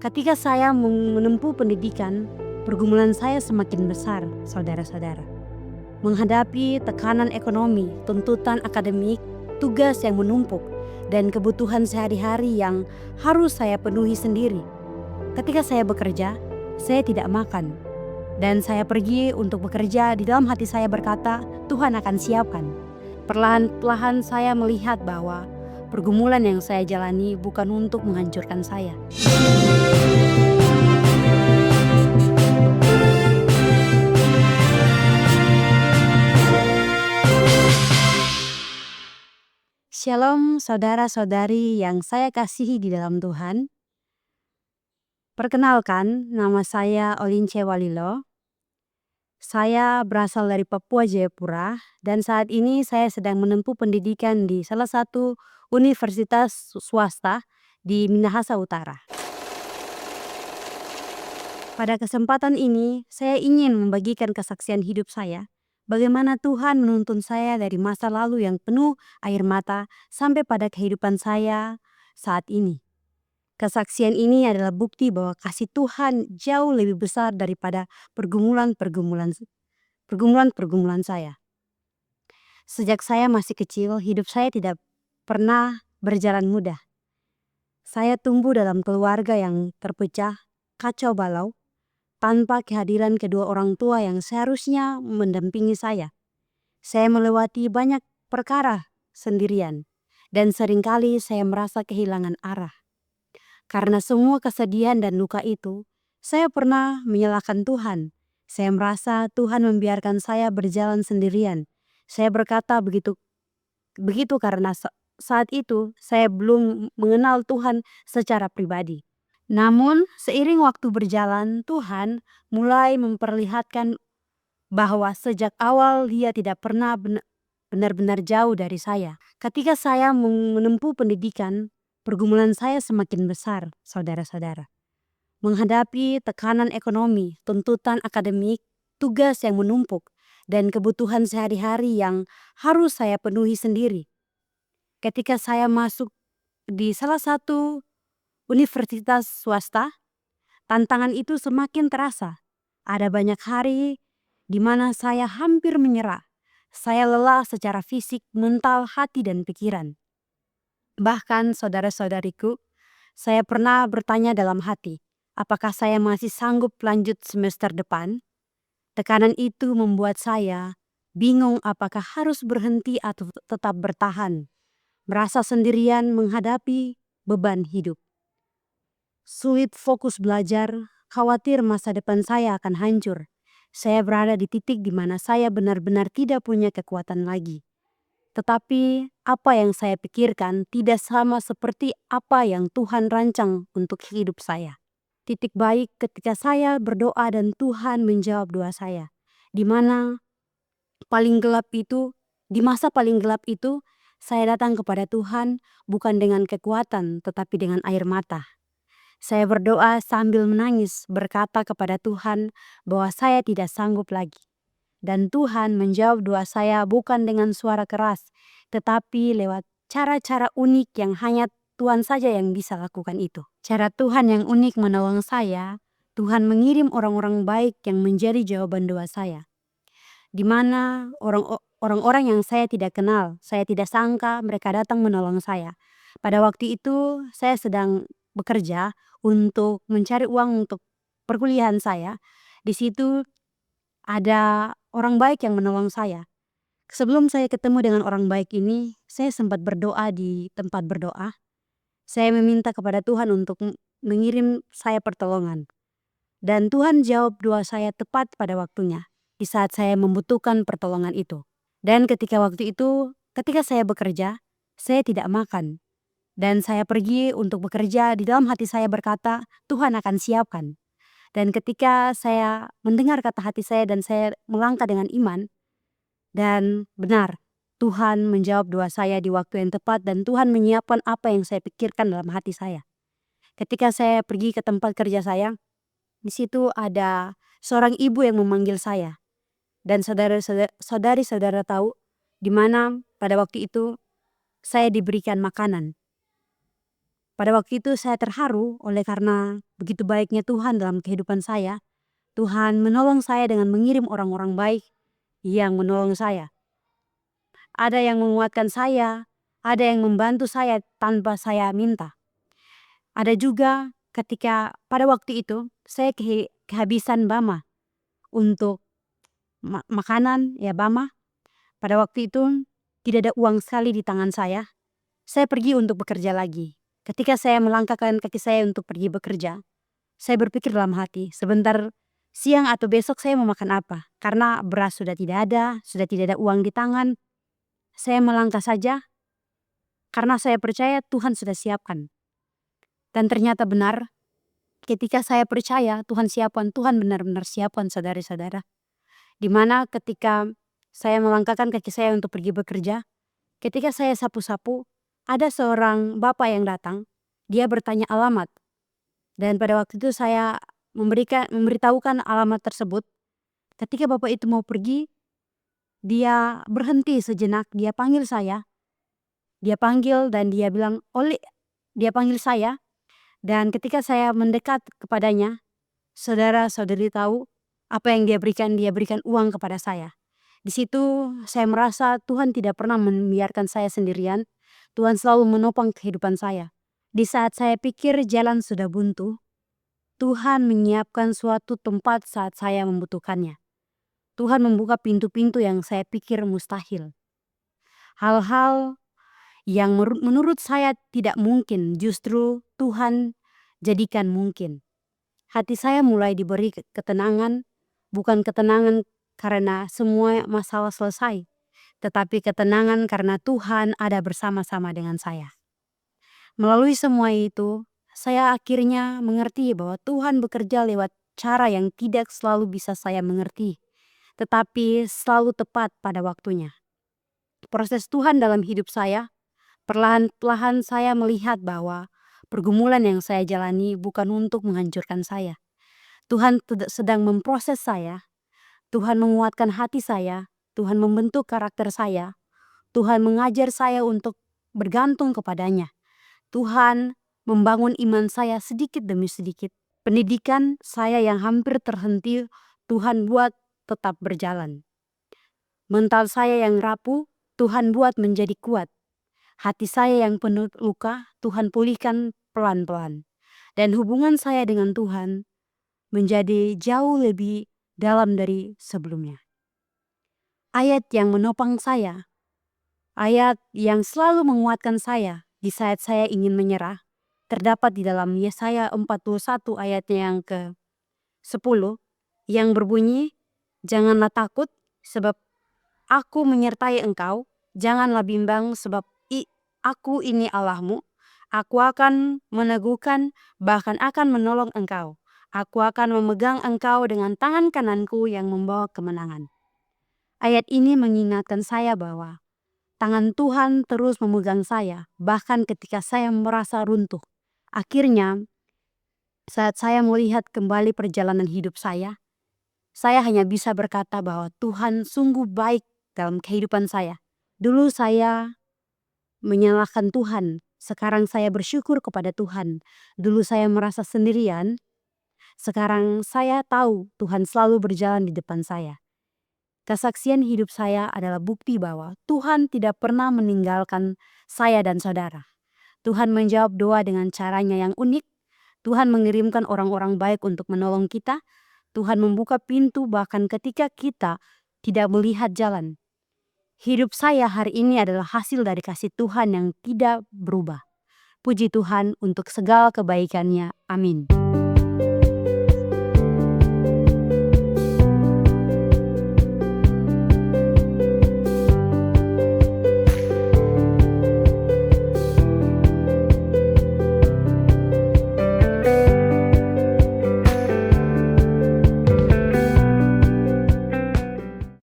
Ketika saya menempuh pendidikan, pergumulan saya semakin besar, saudara-saudara. Menghadapi tekanan ekonomi, tuntutan akademik, tugas yang menumpuk, dan kebutuhan sehari-hari yang harus saya penuhi sendiri. Ketika saya bekerja, saya tidak makan. Dan saya pergi untuk bekerja, di dalam hati saya berkata, Tuhan akan siapkan. Perlahan-lahan saya melihat bahwa pergumulan yang saya jalani bukan untuk menghancurkan saya. Shalom saudara-saudari yang saya kasihi di dalam Tuhan. Perkenalkan, nama saya Olince Walilo. Saya berasal dari Papua Jayapura dan saat ini saya sedang menempuh pendidikan di salah satu universitas swasta di Minahasa Utara. Pada kesempatan ini, saya ingin membagikan kesaksian hidup saya, bagaimana Tuhan menuntun saya dari masa lalu yang penuh air mata sampai pada kehidupan saya saat ini. Kesaksian ini adalah bukti bahwa kasih Tuhan jauh lebih besar daripada pergumulan-pergumulan saya. Sejak saya masih kecil, hidup saya tidak pernah berjalan mudah. Saya tumbuh dalam keluarga yang terpecah, kacau balau, tanpa kehadiran kedua orang tua yang seharusnya mendampingi saya. Saya melewati banyak perkara sendirian, dan seringkali saya merasa kehilangan arah. Karena semua kesedihan dan luka itu, saya pernah menyalahkan Tuhan. Saya merasa Tuhan membiarkan saya berjalan sendirian. Saya berkata begitu karena saat itu saya belum mengenal Tuhan secara pribadi. Namun seiring waktu berjalan, Tuhan mulai memperlihatkan bahwa sejak awal Dia tidak pernah benar-benar jauh dari saya. Ketika saya menempuh pendidikan, pergumulan saya semakin besar, saudara-saudara. Menghadapi tekanan ekonomi, tuntutan akademik, tugas yang menumpuk, dan kebutuhan sehari-hari yang harus saya penuhi sendiri. Ketika saya masuk di salah satu universitas swasta, tantangan itu semakin terasa. Ada banyak hari di mana saya hampir menyerah. Saya lelah secara fisik, mental, hati, dan pikiran. Bahkan saudara-saudariku, saya pernah bertanya dalam hati, apakah saya masih sanggup lanjut semester depan? Tekanan itu membuat saya bingung apakah harus berhenti atau tetap bertahan. Merasa sendirian menghadapi beban hidup. Sulit fokus belajar, khawatir masa depan saya akan hancur. Saya berada di titik di mana saya benar-benar tidak punya kekuatan lagi. Tetapi apa yang saya pikirkan tidak sama seperti apa yang Tuhan rancang untuk hidup saya. Titik baik ketika saya berdoa dan Tuhan menjawab doa saya. Di masa paling gelap itu, saya datang kepada Tuhan bukan dengan kekuatan tetapi dengan air mata. Saya berdoa sambil menangis, berkata kepada Tuhan bahwa saya tidak sanggup lagi. Dan Tuhan menjawab doa saya bukan dengan suara keras, tetapi lewat cara-cara unik yang hanya Tuhan saja yang bisa lakukan itu. Cara Tuhan yang unik menolong saya, Tuhan mengirim orang-orang baik yang menjadi jawaban doa saya. Di mana orang-orang yang saya tidak kenal, saya tidak sangka mereka datang menolong saya. Pada waktu itu saya sedang bekerja untuk mencari uang untuk perkuliahan saya. Di situ ada orang baik yang menolong saya. Sebelum saya ketemu dengan orang baik ini, saya sempat berdoa di tempat berdoa. Saya meminta kepada Tuhan untuk mengirim saya pertolongan. Dan Tuhan jawab doa saya tepat pada waktunya, di saat saya membutuhkan pertolongan itu. Dan ketika saya bekerja, saya tidak makan. Dan saya pergi untuk bekerja, di dalam hati saya berkata, Tuhan akan siapkan. Dan ketika saya mendengar kata hati saya dan saya melangkah dengan iman, dan benar, Tuhan menjawab doa saya di waktu yang tepat dan Tuhan menyiapkan apa yang saya pikirkan dalam hati saya. Ketika saya pergi ke tempat kerja saya, di situ ada seorang ibu yang memanggil saya. Dan saudari-saudara tahu, di mana pada waktu itu saya diberikan makanan. Pada waktu itu saya terharu oleh karena begitu baiknya Tuhan dalam kehidupan saya. Tuhan menolong saya dengan mengirim orang-orang baik yang menolong saya. Ada yang menguatkan saya, ada yang membantu saya tanpa saya minta. Ada juga ketika pada waktu itu saya kehabisan bama untuk makanan ya bama. Pada waktu itu tidak ada uang sekali di tangan saya. Saya pergi untuk bekerja lagi. Ketika saya melangkahkan kaki saya untuk pergi bekerja, saya berpikir dalam hati, sebentar siang atau besok saya mau makan apa? Karena beras sudah tidak ada uang di tangan. Saya melangkah saja karena saya percaya Tuhan sudah siapkan. Dan ternyata benar, ketika saya percaya Tuhan siapkan, Tuhan benar-benar siapkan saudara-saudara. Di mana ketika saya melangkahkan kaki saya untuk pergi bekerja, ketika saya sapu-sapu, ada seorang bapak yang datang, dia bertanya alamat. Dan pada waktu itu saya memberitahukan alamat tersebut. Ketika bapak itu mau pergi, dia berhenti sejenak, dia panggil saya. Dia panggil dan dia bilang, "Oli," dia panggil saya. Dan ketika saya mendekat kepadanya, saudara-saudari tahu apa yang dia berikan uang kepada saya. Di situ saya merasa Tuhan tidak pernah membiarkan saya sendirian. Tuhan selalu menopang kehidupan saya. Di saat saya pikir jalan sudah buntu, Tuhan menyiapkan suatu tempat saat saya membutuhkannya. Tuhan membuka pintu-pintu yang saya pikir mustahil. Hal-hal yang menurut saya tidak mungkin, justru Tuhan jadikan mungkin. Hati saya mulai diberi ketenangan, bukan ketenangan karena semua masalah selesai, tetapi ketenangan karena Tuhan ada bersama-sama dengan saya. Melalui semua itu, saya akhirnya mengerti bahwa Tuhan bekerja lewat cara yang tidak selalu bisa saya mengerti, tetapi selalu tepat pada waktunya. Proses Tuhan dalam hidup saya, perlahan-lahan saya melihat bahwa pergumulan yang saya jalani bukan untuk menghancurkan saya. Tuhan sedang memproses saya, Tuhan menguatkan hati saya, Tuhan membentuk karakter saya, Tuhan mengajar saya untuk bergantung kepadanya. Tuhan membangun iman saya sedikit demi sedikit. Pendidikan saya yang hampir terhenti, Tuhan buat tetap berjalan. Mental saya yang rapuh, Tuhan buat menjadi kuat. Hati saya yang penuh luka, Tuhan pulihkan pelan-pelan. Dan hubungan saya dengan Tuhan menjadi jauh lebih dalam dari sebelumnya. Ayat yang menopang saya, ayat yang selalu menguatkan saya di saat saya ingin menyerah, terdapat di dalam Yesaya 41 ayatnya yang ke-10 yang berbunyi, "Janganlah takut sebab aku menyertai engkau, janganlah bimbang sebab aku ini Allahmu, aku akan meneguhkan bahkan akan menolong engkau. Aku akan memegang engkau dengan tangan kananku yang membawa kemenangan." Ayat ini mengingatkan saya bahwa tangan Tuhan terus memegang saya, bahkan ketika saya merasa runtuh. Akhirnya, saat saya melihat kembali perjalanan hidup saya hanya bisa berkata bahwa Tuhan sungguh baik dalam kehidupan saya. Dulu saya menyalahkan Tuhan, sekarang saya bersyukur kepada Tuhan. Dulu saya merasa sendirian, sekarang saya tahu Tuhan selalu berjalan di depan saya. Kesaksian hidup saya adalah bukti bahwa Tuhan tidak pernah meninggalkan saya dan saudara. Tuhan menjawab doa dengan caranya yang unik. Tuhan mengirimkan orang-orang baik untuk menolong kita. Tuhan membuka pintu bahkan ketika kita tidak melihat jalan. Hidup saya hari ini adalah hasil dari kasih Tuhan yang tidak berubah. Puji Tuhan untuk segala kebaikannya. Amin.